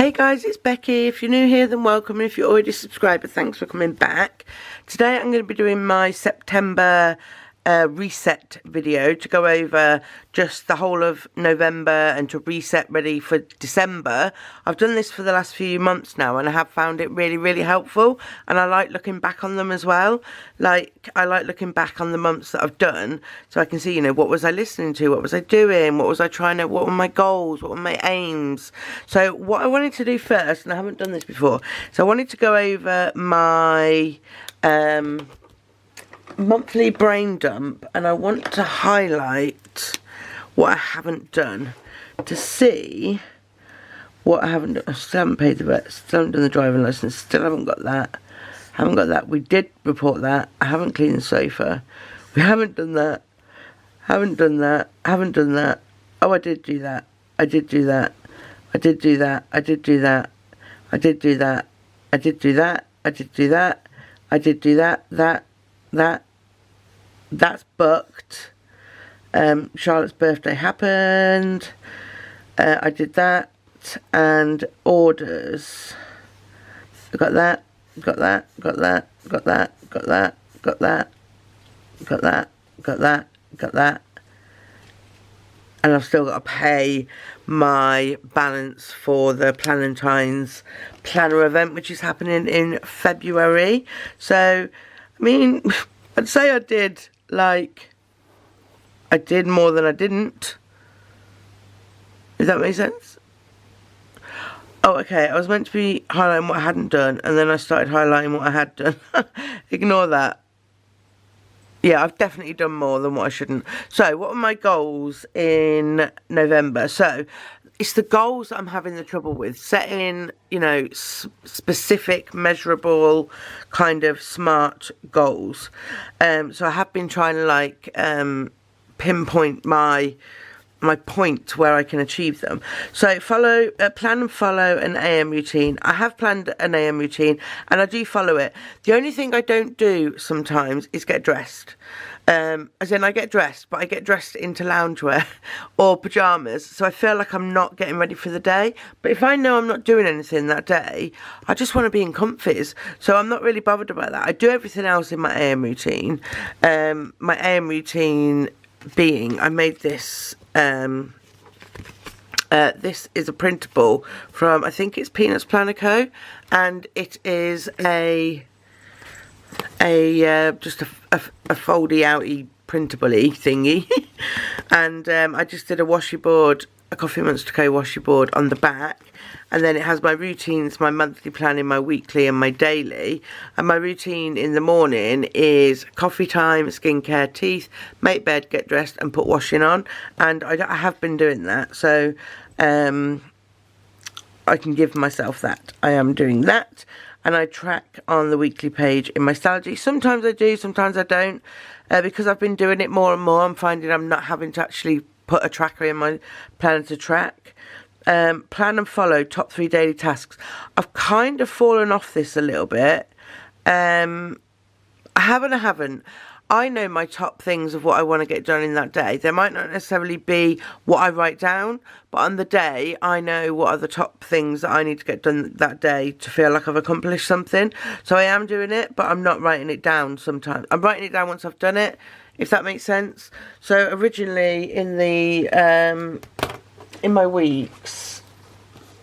Hey guys, it's Becky. If you're new here, then welcome. If you're already a subscriber, thanks for coming back. Today I'm going to be doing my September reset video to go over just the whole of November and to reset ready for December. I've done this for the last few months now and I have found it really helpful, and I like looking back on them as well. Like, I like looking back on the months that I've done so I can see, you know, what was I listening to, what was I doing, what was I trying to, what were my goals, what were my aims. So what I wanted to do first, and I haven't done this before, so I wanted to go over my monthly brain dump, and I want to highlight what I haven't done to see what I haven't done. I still haven't paid the vet, still haven't done the driving license, still haven't got that. We did report that. I haven't cleaned the sofa. We haven't done that. Haven't done that. Oh, I did do that. I did do that. I did do that. I did do that. I did do that. I did do that. I did do that. I did do that. That's booked. Charlotte's birthday happened. I did that. And orders. I got that. Got that. And I've still got to pay my balance for the Planentine's planner event, which is happening in February. So, I mean, I'd say I did more than I didn't. Does that make sense? Oh, okay, I was meant to be highlighting what I hadn't done, and then I started highlighting what I had done. Ignore that. Yeah, I've definitely done more than what I shouldn't. So, what are my goals in November? So, it's the goals that I'm having the trouble with. Setting, you know, specific, measurable, kind of smart goals. So, I have been trying to, pinpoint my point where I can achieve them. So plan and follow an AM routine. I have planned an AM routine and I do follow it. The only thing I don't do sometimes is get dressed. As in, I get dressed, but I get dressed into loungewear or pyjamas, so I feel like I'm not getting ready for the day. But if I know I'm not doing anything that day, I just want to be in comfies, so I'm not really bothered about that. I do everything else in my AM routine. My AM routine being, I made this. This is a printable from, I think it's Peanuts Planner Co, and it is just a foldy outy printable-y thingy. And I just did a washi board, a Coffee Monster Co washi board on the back, and then it has my routines, my monthly planning, my weekly and my daily. And my routine in the morning is coffee time, skincare, teeth, make bed, get dressed and put washing on. And I have been doing that, so I can give myself that. I am doing that, and I track on the weekly page in my Stalogy. Sometimes I do, sometimes I don't, because I've been doing it more and more. I'm finding I'm not having to actually put a tracker in my planner to track. Plan and follow top 3 daily tasks. I've kind of fallen off this a little bit. I haven't. I know my top things of what I want to get done in that day. They might not necessarily be what I write down, but on the day, I know what are the top things that I need to get done that day to feel like I've accomplished something. So I am doing it, but I'm not writing it down sometimes. I'm writing it down once I've done it, if that makes sense. So originally in the in my weeks,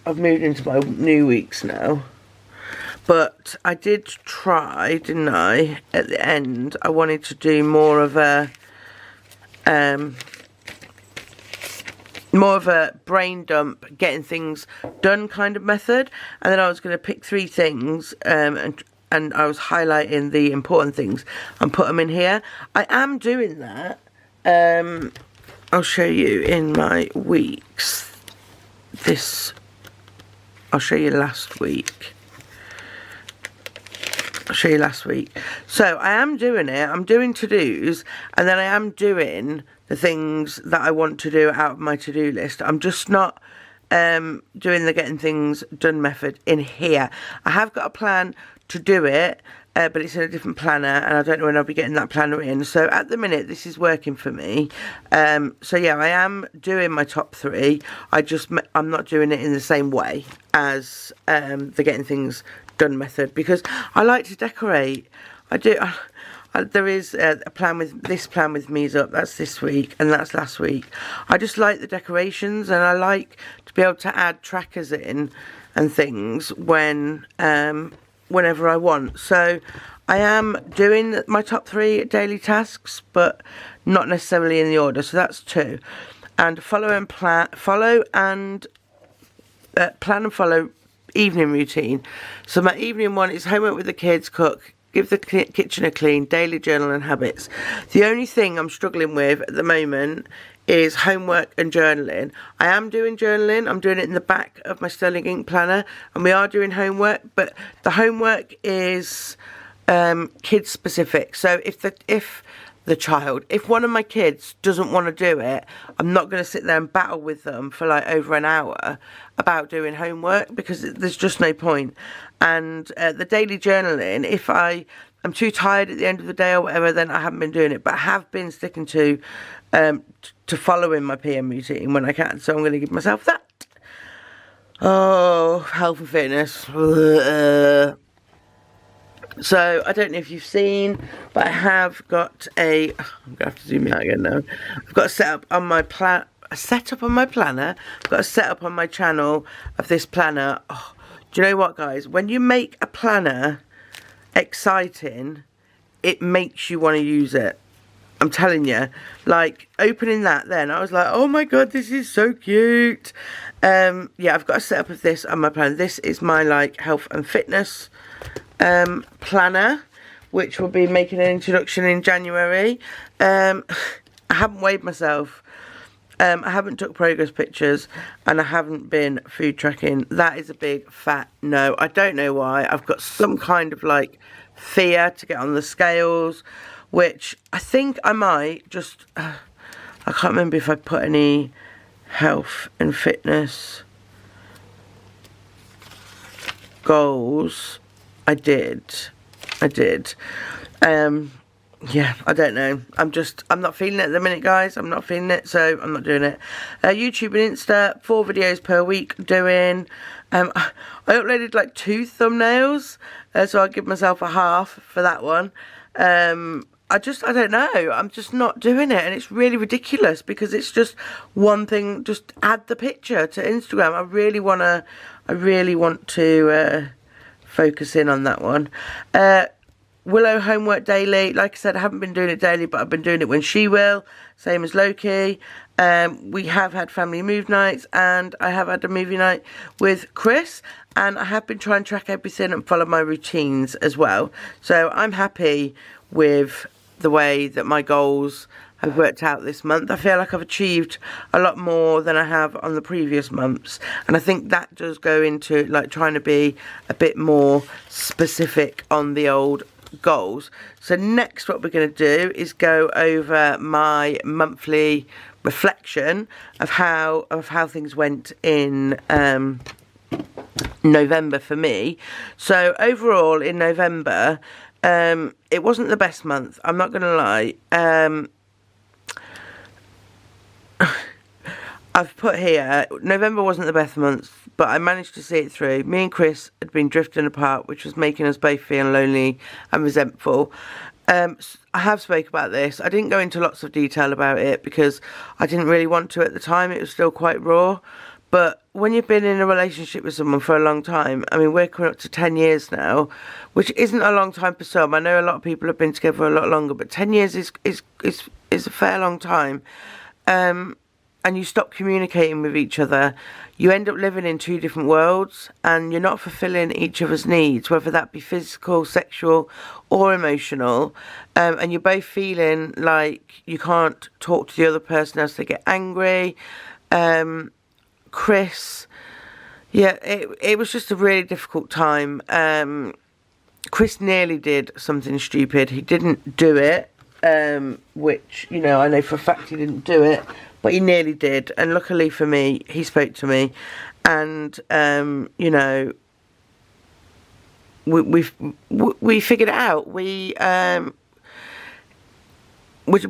I've moved into my new weeks now, but I did try, didn't I, at the end, I wanted to do more of a brain dump, getting things done kind of method, and then I was going to pick 3 things, and I was highlighting the important things and put them in here. I am doing that. I'll show you in my weeks. I'll show you last week. So I am doing it. I'm doing to-dos, and then I am doing the things that I want to do out of my to-do list. I'm just not doing the getting things done method in here. I have got a plan to do it, but it's in a different planner, and I don't know when I'll be getting that planner in. So at the minute, this is working for me. So yeah, I am doing my top 3. I'm not doing it in the same way as the getting things done method, because I like to decorate. I do. There is a plan with Muse Up. That's this week, and that's last week. I just like the decorations, and I like to be able to add trackers in and things whenever I want. So I am doing my top 3 daily tasks, but not necessarily in the order. So that's 2, and plan and follow evening routine. So my evening one is homework with the kids, cook, give the kitchen a clean, daily journal and habits. The only thing I'm struggling with at the moment is homework and journaling. I am doing journaling. I'm doing it in the back of my Sterling Ink planner, and we are doing homework, but the homework is kid specific. So if one of my kids doesn't want to do it, I'm not going to sit there and battle with them for like over an hour about doing homework, because there's just no point. And the daily journaling, if I'm too tired at the end of the day or whatever, then I haven't been doing it, but I have been sticking to following my PM routine when I can. So I'm going to give myself that. Oh, health and fitness. So I don't know if you've seen, but I have got I'm going to have to zoom out again now. I've got a setup on my planner. I've got a setup on my channel of this planner. Oh, do you know what, guys? When you make a planner exciting, it makes you want to use it. I'm telling you, like opening that, then I was like, oh my god, this is so cute. Yeah, I've got a setup of this on my planner. This is my like health and fitness planner, which will be making an introduction in January. I haven't weighed myself. I haven't took progress pictures, and I haven't been food tracking. That is a big fat no. I don't know why. I've got some kind of like fear to get on the scales, which I think I might just I can't remember if I put any health and fitness goals. I did. Yeah, I don't know. I'm not feeling it at the minute, guys. I'm not feeling it, so I'm not doing it. YouTube and Insta, 4 videos per week doing. I uploaded like 2 thumbnails, so I'll give myself a half for that one. I don't know. I'm just not doing it, and it's really ridiculous because it's just one thing. Just add the picture to Instagram. I really want to focus in on that one. Willow homework daily. Like I said, I haven't been doing it daily, but I've been doing it when she will. Same as Loki. We have had family move nights, and I have had a movie night with Chris, and I have been trying to track everything and follow my routines as well. So I'm happy with the way that my goals have worked out this month. I feel like I've achieved a lot more than I have on the previous months, and I think that does go into like trying to be a bit more specific on the old goals. So next, what we're going to do is go over my monthly reflection of how things went in November for me. So overall in November, it wasn't the best month, I'm not going to lie. I've put here, November wasn't the best month, but I managed to see it through. Me and Chris had been drifting apart, which was making us both feel lonely and resentful. I have spoke about this. I didn't go into lots of detail about it because I didn't really want to at the time. It was still quite raw. But when you've been in a relationship with someone for a long time, I mean, we're coming up to 10 years now, which isn't a long time for some. I know a lot of people have been together a lot longer, but 10 years is a fair long time. And you stop communicating with each other, you end up living in 2 different worlds, and you're not fulfilling each other's needs, whether that be physical, sexual or emotional, and you're both feeling like you can't talk to the other person else, they get angry. Chris, yeah, it was just a really difficult time. Chris nearly did something stupid. He didn't do it, which, you know, I know for a fact he didn't do it, but he nearly did, and luckily for me, he spoke to me, and, you know, we figured it out. We're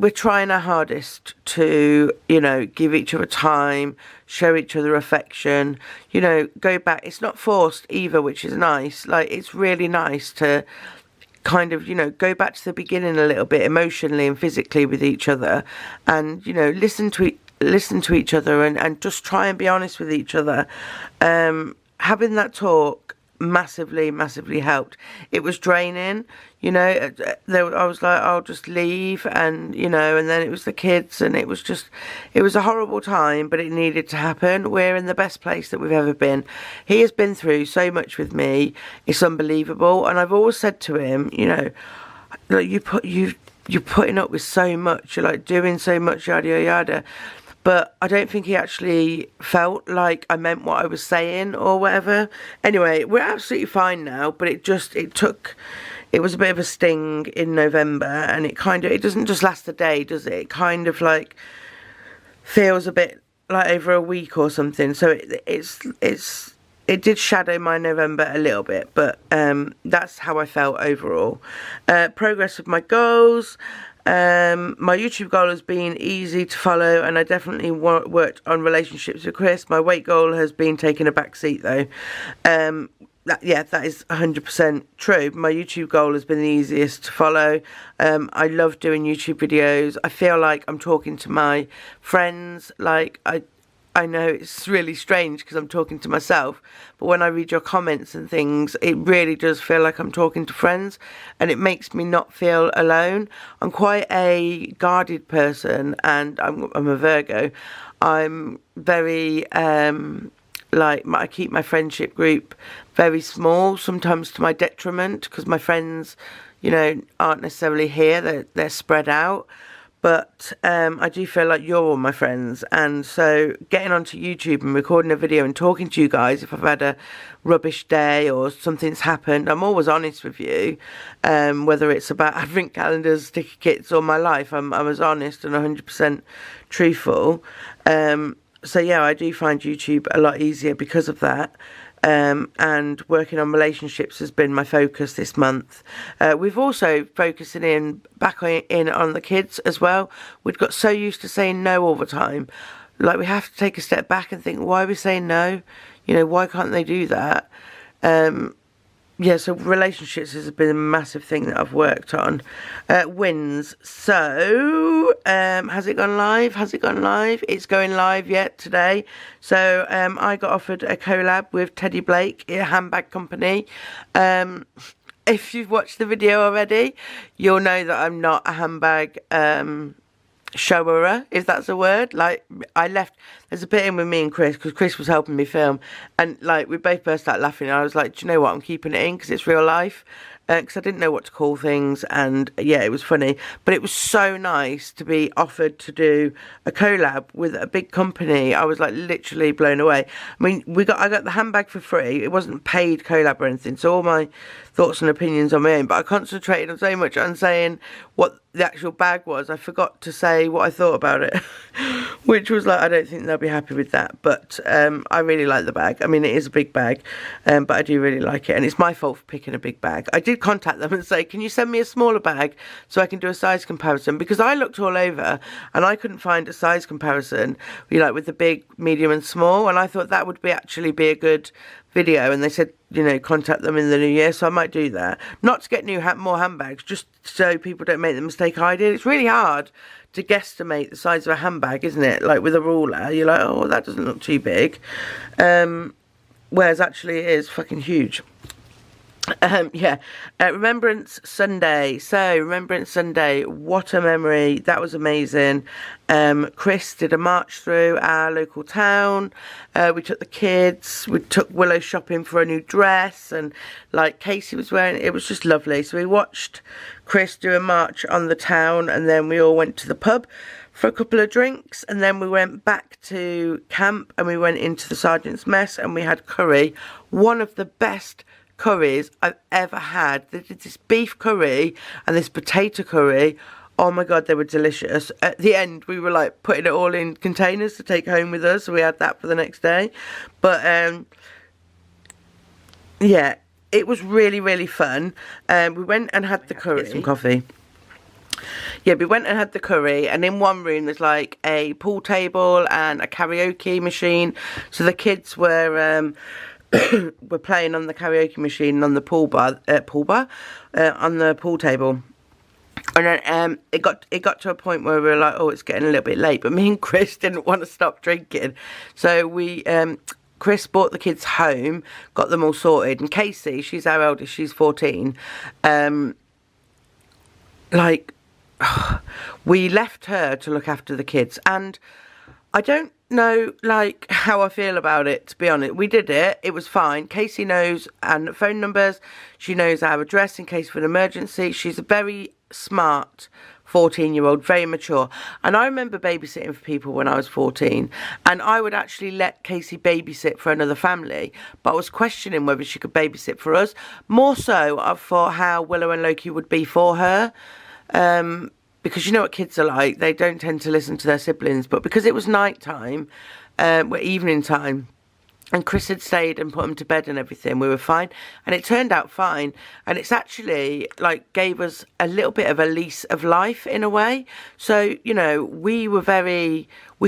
trying our hardest to, you know, give each other time, show each other affection, you know, go back. It's not forced either, which is nice. Like, it's really nice to kind of, you know, go back to the beginning a little bit emotionally and physically with each other, and, you know, listen to each other, and just try and be honest with each other. Having that talk massively helped. It was draining, you know. I was like, I'll just leave, and, you know, and then it was the kids, and it was a horrible time, but it needed to happen. We're in the best place that we've ever been. He has been through so much with me. It's unbelievable. And I've always said to him, you know, like, you're putting up with so much, you're like doing so much, yada yada yada. But I don't think he actually felt like I meant what I was saying or whatever. Anyway, we're absolutely fine now, but it was a bit of a sting in November, and it doesn't just last a day, does it? It kind of like feels a bit like over a week or something. So it did shadow my November a little bit, but that's how I felt overall. Progress with my goals. My YouTube goal has been easy to follow, and I definitely worked on relationships with Chris. My weight goal has been taking a back seat, though. That is 100% true. My YouTube goal has been the easiest to follow. I love doing YouTube videos. I feel like I'm talking to my friends. Like, I know it's really strange because I'm talking to myself, but when I read your comments and things, it really does feel like I'm talking to friends, and it makes me not feel alone. I'm quite a guarded person, and I'm a Virgo. I'm very, I keep my friendship group very small, sometimes to my detriment, because my friends, you know, aren't necessarily here. They're spread out. But I do feel like you're all my friends, and so getting onto YouTube and recording a video and talking to you guys, if I've had a rubbish day or something's happened, I'm always honest with you, whether it's about advent calendars, sticker kits, or my life. I'm as honest and 100% truthful. So yeah, I do find YouTube a lot easier because of that. And working on relationships has been my focus this month. We've also focusing back in on the kids as well. We've got so used to saying no all the time. Like, we have to take a step back and think, why are we saying no? You know, why can't they do that? Yeah, so relationships has been a massive thing that I've worked on. Wins. So, has it gone live? Has it gone live? It's going live yet today. So, I got offered a collab with Teddy Blake, a handbag company. If you've watched the video already, you'll know that I'm not a handbag shower, if that's a word. Like, I left, there's a bit in with me and Chris, because Chris was helping me film, and like, we both burst out laughing, and I was like, do you know what, I'm keeping it in because it's real life, because I didn't know what to call things, and yeah, it was funny. But it was so nice to be offered to do a collab with a big company. I was like literally blown away. I mean, I got the handbag for free. It wasn't paid collab or anything, so all my thoughts and opinions on my own, but I concentrated on so much on saying what the actual bag was. I forgot to say what I thought about it, which was like, I don't think they'll be happy with that, but I really like the bag. I mean, it is a big bag, but I do really like it, and it's my fault for picking a big bag. I did contact them and say, can you send me a smaller bag so I can do a size comparison, because I looked all over and I couldn't find a size comparison, you know, with the big, medium and small, and I thought that would actually be a good video, and they said, you know, contact them in the new year, so I might do that. Not to get more handbags, just so people don't make the mistake I did. It's really hard to guesstimate the size of a handbag, isn't it? Like, with a ruler, you're like, oh, that doesn't look too big, whereas actually it is fucking huge. Yeah, Remembrance Sunday. So, Remembrance Sunday, what a memory. That was amazing. Chris did a march through our local town. We took the kids. We took Willow shopping for a new dress. And, like, Casey was wearing it. It was just lovely. So, we watched Chris do a march on the town. And then we all went to the pub for a couple of drinks. And then we went back to camp. And we went into the Sergeant's Mess. And we had curry. One of the best curries I've ever had. They did this beef curry and this potato curry. Oh my god, they were delicious. At the end, we were like putting it all in containers to take home with us, so we had that for the next day. But yeah, it was really, really fun. We went and had the curry. Get some coffee. Yeah, we went and had the curry, and in one room there's like a pool table and a karaoke machine. So the kids were were playing on the karaoke machine on the on the pool table. And then it got to a point where we were like, oh, it's getting a little bit late. But me and Chris didn't want to stop drinking, so we Chris brought the kids home, got them all sorted, and Casey, she's our eldest, she's 14. We left her to look after the kids, and I don't know like how I feel about it, to be honest. We did it, it was fine. Casey knows and phone numbers, she knows our address in case of an emergency. She's a very smart 14-year-old, very mature. And I remember babysitting for people when I was 14, and I would actually let Casey babysit for another family, but I was questioning whether she could babysit for us, more so for how Willow and Loki would be for her. Because you know what kids are like, they don't tend to listen to their siblings. But because it was night time, evening time, and Chris had stayed and put them to bed and everything, we were fine, and it turned out fine. And it's actually like gave us a little bit of a lease of life in a way. So, you know, we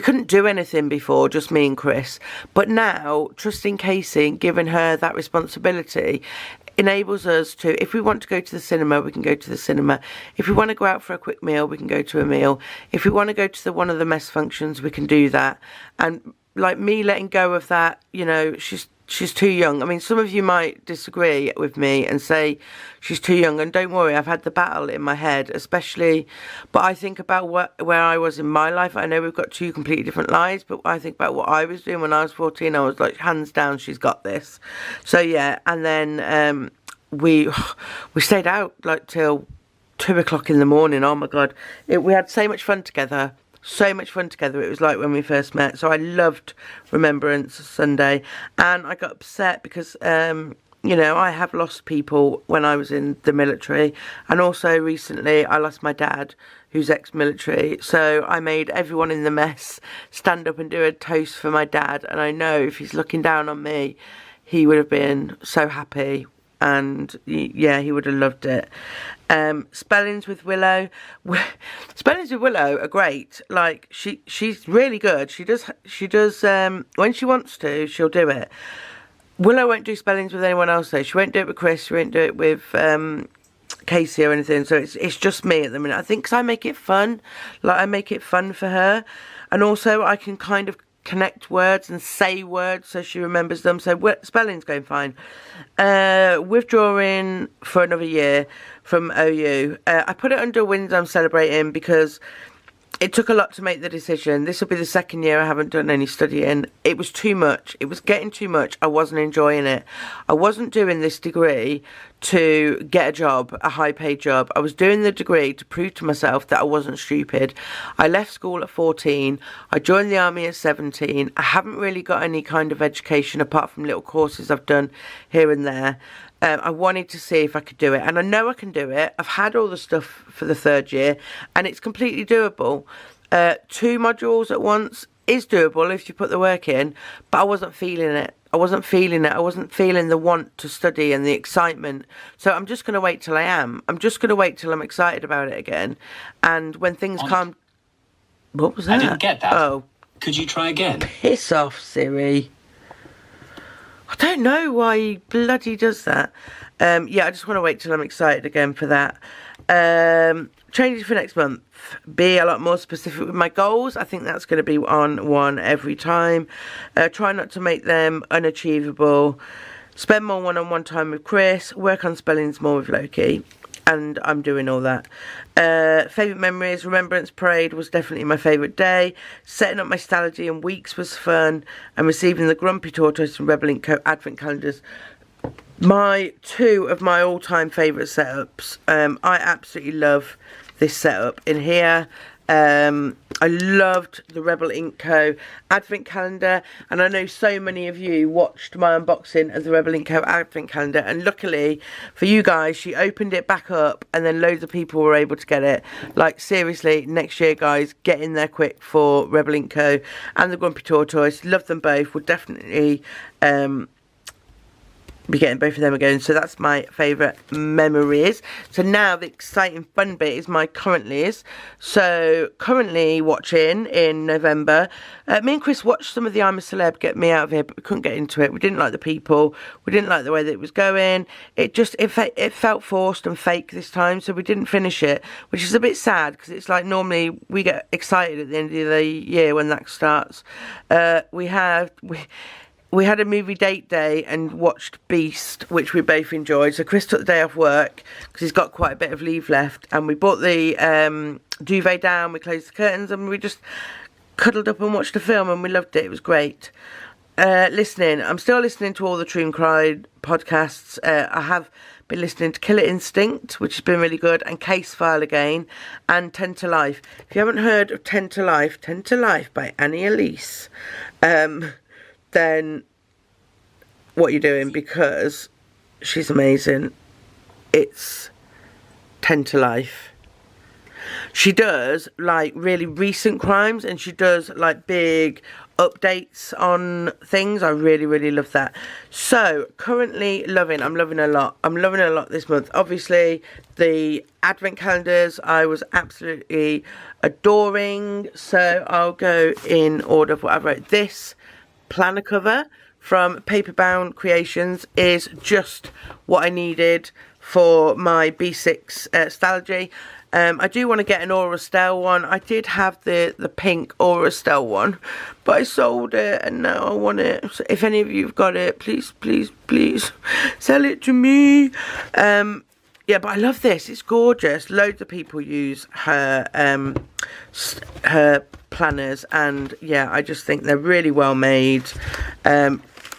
couldn't do anything before, just me and Chris, but now trusting Casey and giving her that responsibility enables us to, if we want to go to the cinema, we can go to the cinema. If we want to go out for a quick meal, we can go to a meal. If we want to go to one of the mess functions, we can do that. And like me letting go of that, you know, she's too young. I mean, some of you might disagree with me and say she's too young, and don't worry, I've had the battle in my head, especially, but I think about where I was in my life. I know we've got two completely different lives, but I think about what I was doing when I was 14. I was like, hands down, she's got this. So yeah, and then we stayed out like till 2 o'clock in the morning. Oh my god, we had so much fun together. So much fun together. It was like when we first met. So I loved Remembrance Sunday, and I got upset because you know, I have lost people when I was in the military, and also recently I lost my dad, who's ex-military. So I made everyone in the mess stand up and do a toast for my dad, and I know if he's looking down on me, he would have been so happy. And yeah, he would have loved it. Spellings with Willow. Spellings with Willow are great. Like she's really good. She does when she wants to, she'll do it. Willow won't do spellings with anyone else though. She won't do it with Chris. She won't do it with Casey or anything. So it's just me at the minute. I think 'cause I make it fun. Like I make it fun for her, and also I can kind of connect words and say words so she remembers them. So spelling's going fine. Withdrawing for another year from OU. I put it under wins I'm celebrating because it took a lot to make the decision. This will be the second year I haven't done any studying. It was too much. It was getting too much. I wasn't enjoying it. I wasn't doing this degree to get a job, a high-paid job. I was doing the degree to prove to myself that I wasn't stupid. I left school at 14. I joined the army at 17. I haven't really got any kind of education apart from little courses I've done here and there. I wanted to see if I could do it, and I know I can do it. I've had all the stuff for the third year, and it's completely doable. 2 modules at once is doable if you put the work in, but I wasn't feeling it. I wasn't feeling it. I wasn't feeling the want to study and the excitement. So I'm just going to wait till I am. I'm just going to wait till I'm excited about it again. And when things calm... What was that? I didn't get that. Oh. Could you try again? Piss off, Siri. I don't know why he bloody does that. Yeah, I just want to wait till I'm excited again for that. Changes for next month. Be a lot more specific with my goals. I think that's going to be on one every time. Try not to make them unachievable. Spend more one-on-one time with Chris. Work on spellings more with Loki. And I'm doing all that. Favourite memories. Remembrance Parade was definitely my favourite day. Setting up my Stalogy in weeks was fun. And receiving the Grumpy Tortoise and Rebel Link Co advent calendars. 2 of my all-time favourite setups. I absolutely love this setup in here. I loved the Rebel Ink Co advent calendar, and I know so many of you watched my unboxing of the Rebel Ink Co advent calendar, and luckily for you guys, she opened it back up and then loads of people were able to get it. Like seriously, next year guys, get in there quick for Rebel Ink Co and the Grumpy Tortoise. Love them both. Would definitely be getting both of them again. So that's my favourite memories. So now the exciting fun bit is my currentlies. So currently watching in November, me and Chris watched some of the I'm a Celeb Get Me Out of Here, but we couldn't get into it. We didn't like the people, we didn't like the way that it was going. It felt forced and fake this time, so we didn't finish it, which is a bit sad, because it's like normally we get excited at the end of the year when that starts. We had a movie date day and watched Beast, which we both enjoyed. So Chris took the day off work because he's got quite a bit of leave left, and we brought the duvet down, we closed the curtains, and we just cuddled up and watched a film, and we loved it. It was great. I'm still listening to all the True Crime podcasts. I have been listening to Killer Instinct, which has been really good, and Case File Again, and 10 to Life. If you haven't heard of 10 to Life by Annie Elise, then what you're doing, because she's amazing. It's 10 to Life. She does like really recent crimes, and she does like big updates on things. I really love that. So currently I'm loving a lot this month. Obviously the advent calendars I was absolutely adoring, so I'll go in order of what I wrote. This planner cover from Paperbound Creations is just what I needed for my B6 Stalgy. I do want to get an Aura Stell one. I did have the pink Aura Stell one, but I sold it and now I want it. So if any of you have got it, please sell it to me. Yeah, but I love this. It's gorgeous. Loads of people use her planners, and yeah, I just think they're really well made.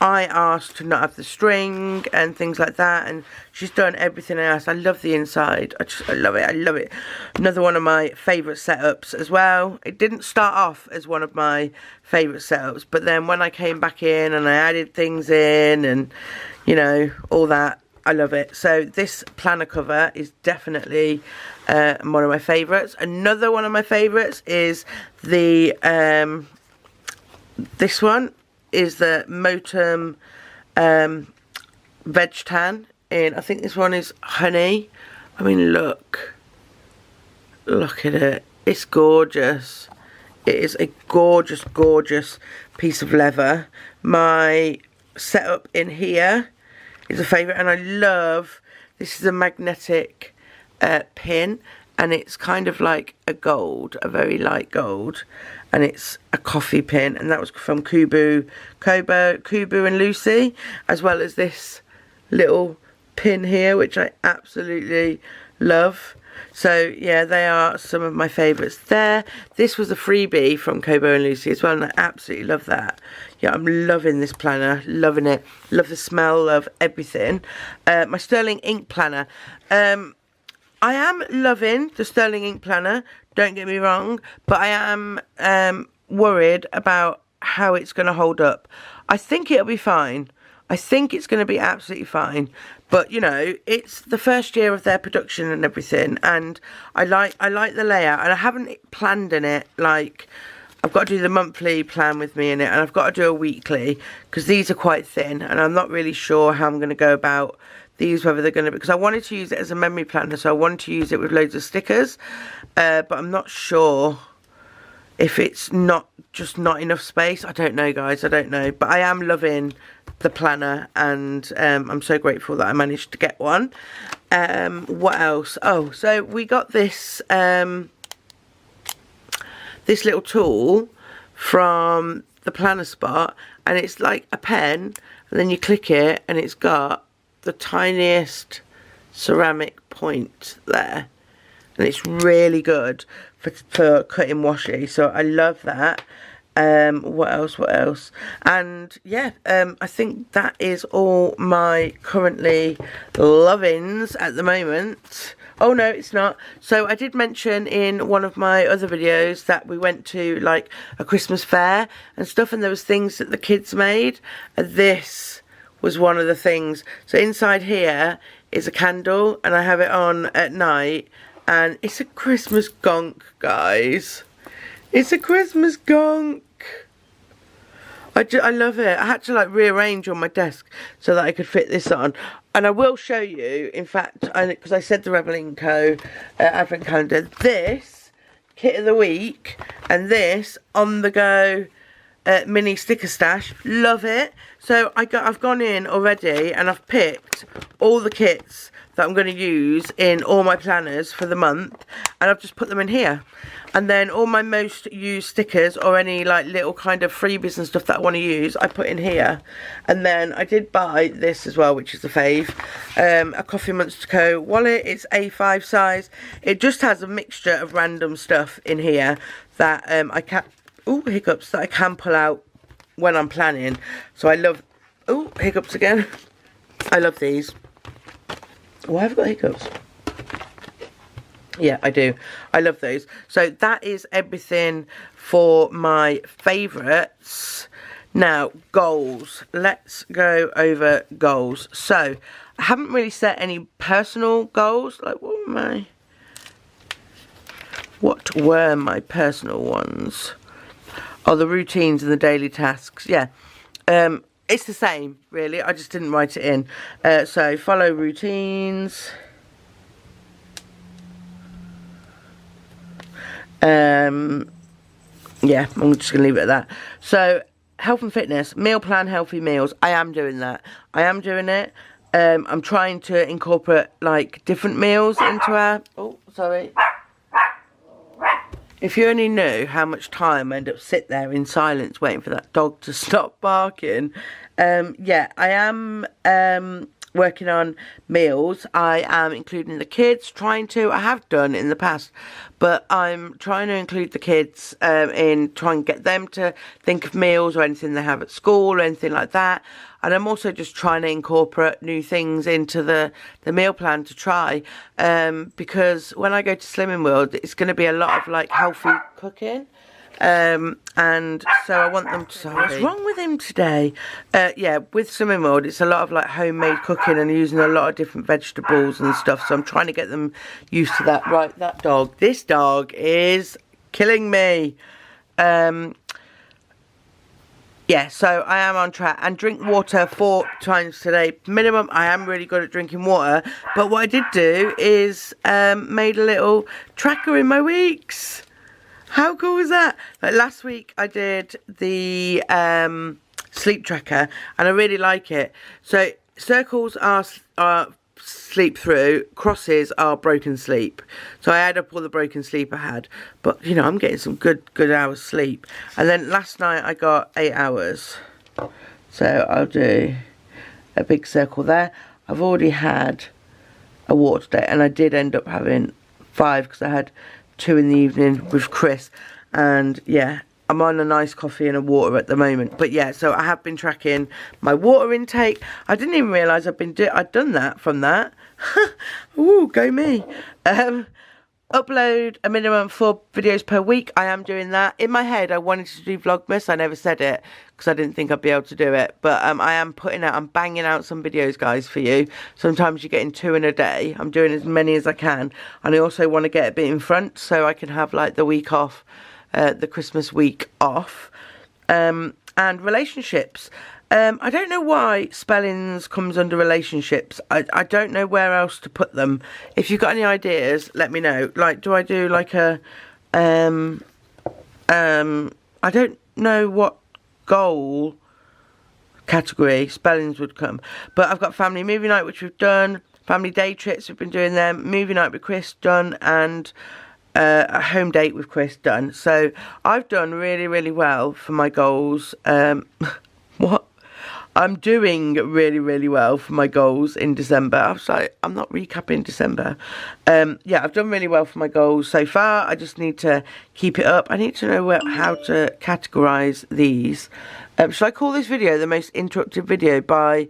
I asked to not have the string and things like that, and she's done everything I asked. I love the inside. I love it. Another one of my favourite setups as well. It didn't start off as one of my favourite setups, but then when I came back in and I added things in and, you know, all that, I love it. So this planner cover is definitely one of my favourites. Another one of my favourites is the this one is the Motum Veg Tan in, I think this one is honey. I mean, look at it. It's gorgeous. It is a gorgeous piece of leather. My setup in here is a favourite, and I love, this is a magnetic pin, and it's kind of like a gold, a very light gold, and it's a coffee pin, and that was from Kubu and Lucy, as well as this little pin here, which I absolutely love. So yeah, they are some of my favourites there. This was a freebie from Kobo and Lucy as well, and I absolutely love that. Yeah, I'm loving this planner, loving it. Love the smell, love everything. My Sterling ink planner. I am loving the Sterling ink planner, don't get me wrong, but I am worried about how it's going to hold up. I think it'll be fine. I think it's going to be absolutely fine. But, you know, it's the first year of their production and everything, and I like the layout, and I haven't planned in it, like, I've got to do the monthly plan with me in it, and I've got to do a weekly, because these are quite thin, and I'm not really sure how I'm going to go about these, whether they're going to be, because I wanted to use it as a memory planner, so I wanted to use it with loads of stickers, but I'm not sure if it's not enough space. I don't know, guys, I don't know, but I am loving the planner, and I'm so grateful that I managed to get one. What else? Oh, so we got this this little tool from the Planner Spot, and it's like a pen, and then you click it and it's got the tiniest ceramic point there, and it's really good for cutting washi, so I love that. What else? And yeah, I think that is all my currently lovings at the moment. Oh no, it's not. So I did mention in one of my other videos that we went to like a Christmas fair and stuff, and there was things that the kids made, and this was one of the things. So inside here is a candle, and I have it on at night, and it's a Christmas gonk, guys. It's a Christmas gonk. I love it. I had to like rearrange on my desk so that I could fit this on. And I will show you, in fact, because I said the Referral Link advent calendar, this kit of the week and this on the go mini sticker stash. Love it. So I've gone in already and I've picked all the kits that I'm going to use in all my planners for the month, and I've just put them in here. And then all my most used stickers or any like little kind of freebies and stuff that I want to use, I put in here. And then I did buy this as well, which is the fave, a Coffee Monster Co wallet. It's A5 size. It just has a mixture of random stuff in here that I can, hiccups, that I can pull out when I'm planning. So I love, hiccups again. I love these. Why have I got hiccups? Yeah, I do. I love those. So that is everything for my favourites. Now, goals. Let's go over goals. So, I haven't really set any personal goals. Like, what were my personal ones? Oh, the routines and the daily tasks. Yeah. It's the same, really. I just didn't write it in. So, follow routines. Yeah, I'm just going to leave it at that. So, health and fitness. Meal plan healthy meals. I am doing that. I am doing it. I'm trying to incorporate, like, different meals into our... Oh, sorry. If you only knew how much time I end up sit there in silence waiting for that dog to stop barking. Yeah, I am working on meals. I am including the kids, I have done in the past, but I'm trying to include the kids in trying to get them to think of meals or anything they have at school or anything like that. And I'm also just trying to incorporate new things into the meal plan to try, because when I go to Slimming World, it's going to be a lot of like healthy cooking. And so I want them to... Sorry. What's wrong with him today? Yeah, with Slimming World, it's a lot of like homemade cooking and using a lot of different vegetables and stuff. So I'm trying to get them used to that. Right, that dog. This dog is killing me. Yeah, so I am on track. And drink water 4 times today. Minimum, I am really good at drinking water. But what I did do is made a little tracker in my weeks. How cool was that? Like last week I did the sleep tracker and I really like it. So circles are sleep through, crosses are broken sleep. So I add up all the broken sleep I had. But you know, I'm getting some good hours sleep. And then last night I got 8 hours. So I'll do a big circle there. I've already had a water day and I did end up having 5 because I had 2 in the evening with Chris, and yeah, I'm on a nice coffee and a water at the moment. But yeah, so I have been tracking my water intake. I didn't even realise I'd done that from that. Ooh, go me. Upload a minimum 4 videos per week. I am doing that. In my head, I wanted to do Vlogmas. I never said it because I didn't think I'd be able to do it. But I am I'm banging out some videos, guys, for you. Sometimes you're getting 2 in a day. I'm doing as many as I can. And I also want to get a bit in front so I can have like the week off, the Christmas week off. And relationships. I don't know why spellings comes under relationships. I don't know where else to put them. If you've got any ideas, let me know. Like, do I do like a, I don't know what goal category spellings would come. But I've got family movie night, which we've done. Family day trips, we've been doing them. Movie night with Chris, done. And a home date with Chris, done. So I've done really, really well for my goals. What? I'm doing really, really well for my goals in December. I was like, I'm not recapping December. Yeah, I've done really well for my goals so far. I just need to keep it up. I need to know how to categorise these. Should I call this video the most interrupted video by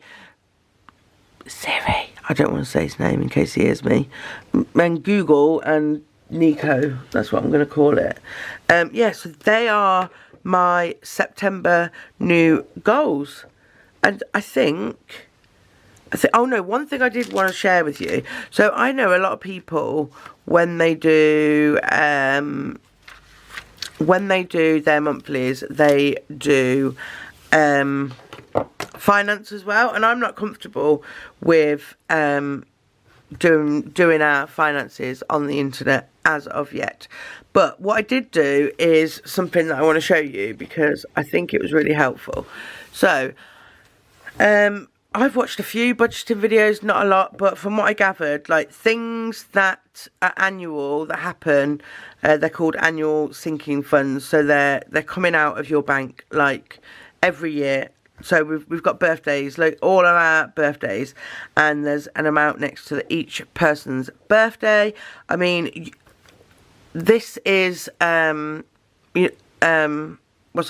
Siri? I don't want to say his name in case he hears me. And Google and Nico. That's what I'm going to call it. Yeah, so they are my September new goals. And I think, oh no, one thing I did want to share with you. So I know a lot of people, when they do their monthlies, they do finance as well, and I'm not comfortable with doing our finances on the internet as of yet. But what I did do is something that I want to show you because I think it was really helpful. So I've watched a few budgeting videos, not a lot, but from what I gathered, like things that are annual that happen, they're called annual sinking funds. So they're coming out of your bank like every year. So we've got birthdays, like all of our birthdays, and there's an amount next to each person's birthday. I mean, this is what's the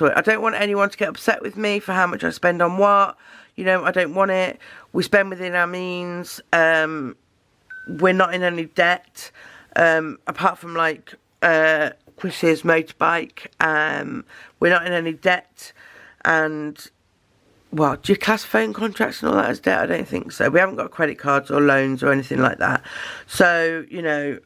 word? I don't want anyone to get upset with me for how much I spend on what. You know, I don't want it. We spend within our means. We're not in any debt, apart from like Chris's motorbike. We're not in any debt, and well, do you class phone contracts and all that as debt? I don't think so. We haven't got credit cards or loans or anything like that. So, you know,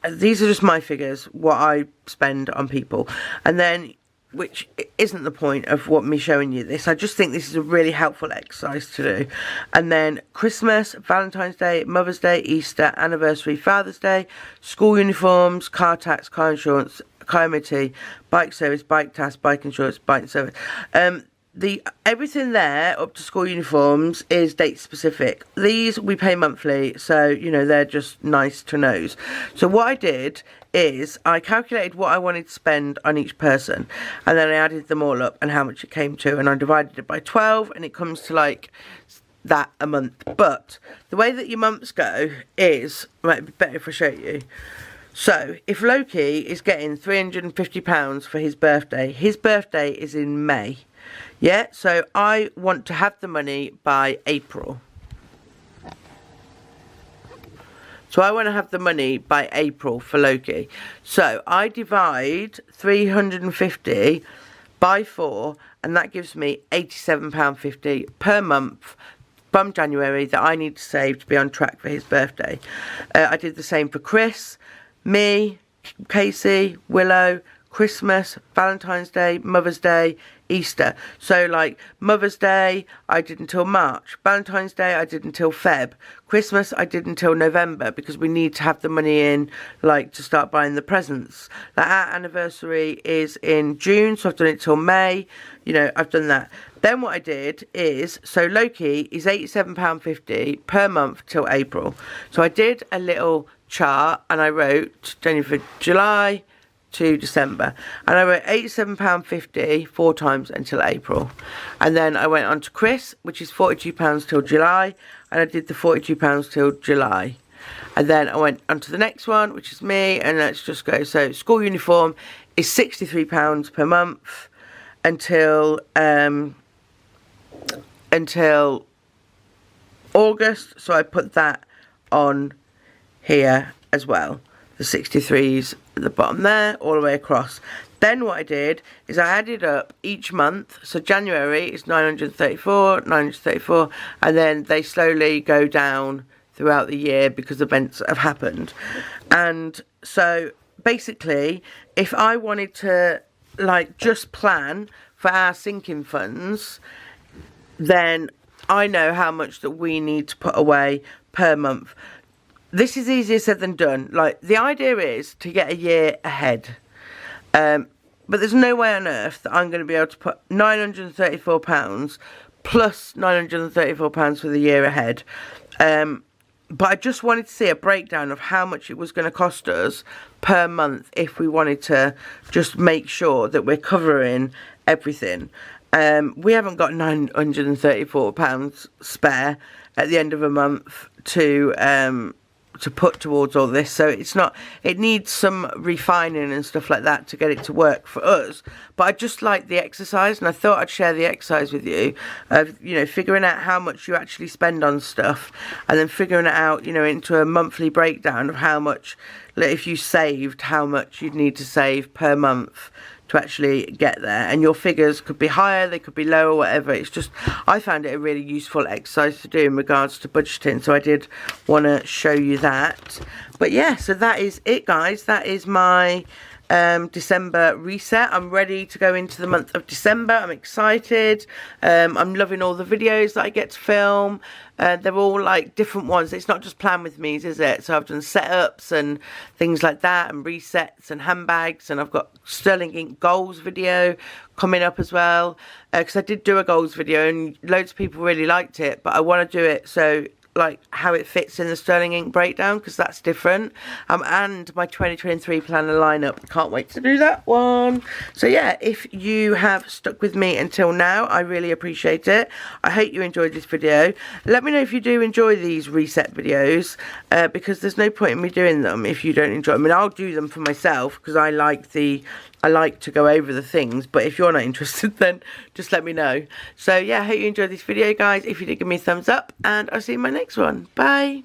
these are just my figures, what I spend on people. And then, which isn't the point of what me showing you this. I just think this is a really helpful exercise to do. And then Christmas, Valentine's Day, Mother's Day, Easter, anniversary, Father's Day, school uniforms, car tax, car insurance, car MOT, bike service, bike tax, bike insurance, bike service. Everything there up to school uniforms is date specific. These we pay monthly, so you know they're just nice to know. So what I did is I calculated what I wanted to spend on each person, and then I added them all up and how much it came to, and I divided it by 12, and it comes to like that a month. But the way that your months go is, might be better if I show you. So if Loki is getting £350 for his birthday is in May. Yeah, so I want to have the money by April. So I want to have the money by April for Loki. So I divide 350 by 4, and that gives me £87.50 per month from January that I need to save to be on track for his birthday. I did the same for Chris, me, Casey, Willow, Christmas, Valentine's Day, Mother's Day, Easter. So like Mother's Day I did until March, Valentine's Day I did until Feb, Christmas I did until November, because we need to have the money in like to start buying the presents. Like our anniversary is in June, so I've done it till May. You know, I've done that. Then what I did is, so Loki is £87.50 per month till April. So I did a little chart and I wrote January, July to December, and I wrote £87.50 4 times until April. And then I went on to Chris, which is £42 till July, and I did the £42 till July. And then I went on to the next one, which is me, and let's just go. So school uniform is £63 per month until August, so I put that on here as well. The 63s at the bottom there, all the way across. Then what I did is I added up each month. So January is 934, 934, and then they slowly go down throughout the year because events have happened. And so basically, if I wanted to like just plan for our sinking funds, then I know how much that we need to put away per month. This is easier said than done. Like, the idea is to get a year ahead. But there's no way on earth that I'm going to be able to put £934 plus £934 for the year ahead. But I just wanted to see a breakdown of how much it was going to cost us per month if we wanted to just make sure that we're covering everything. We haven't got £934 spare at the end of a month to put towards all this, so it's not, it needs some refining and stuff like that to get it to work for us. But I just like the exercise, and I thought I'd share the exercise with you of, you know, figuring out how much you actually spend on stuff, and then figuring it out, you know, into a monthly breakdown of how much, like, if you saved, how much you'd need to save per month to actually get there. And your figures could be higher, they could be lower, whatever. It's just, I found it a really useful exercise to do in regards to budgeting, so I did want to show you that. But yeah, so that is it, guys. That is my December reset. I'm ready to go into the month of December. I'm excited. I'm loving all the videos that I get to film. They're all like different ones. It's not just plan with me's, is it? So I've done setups and things like that, and resets and handbags, and I've got Sterling Ink goals video coming up as well, because I did do a goals video and loads of people really liked it, but I want to do it so like how it fits in the Sterling Ink breakdown, because that's different, and my 2023 planner lineup. Can't wait to do that one. So yeah, if you have stuck with me until now, I really appreciate it. I hope you enjoyed this video. Let me know if you do enjoy these reset videos, because there's no point in me doing them if you don't enjoy them. I mean, I'll do them for myself because I like to go over the things, but if you're not interested, then just let me know. So yeah, I hope you enjoyed this video, guys. If you did, give me a thumbs up, and I'll see you in my next one. Bye.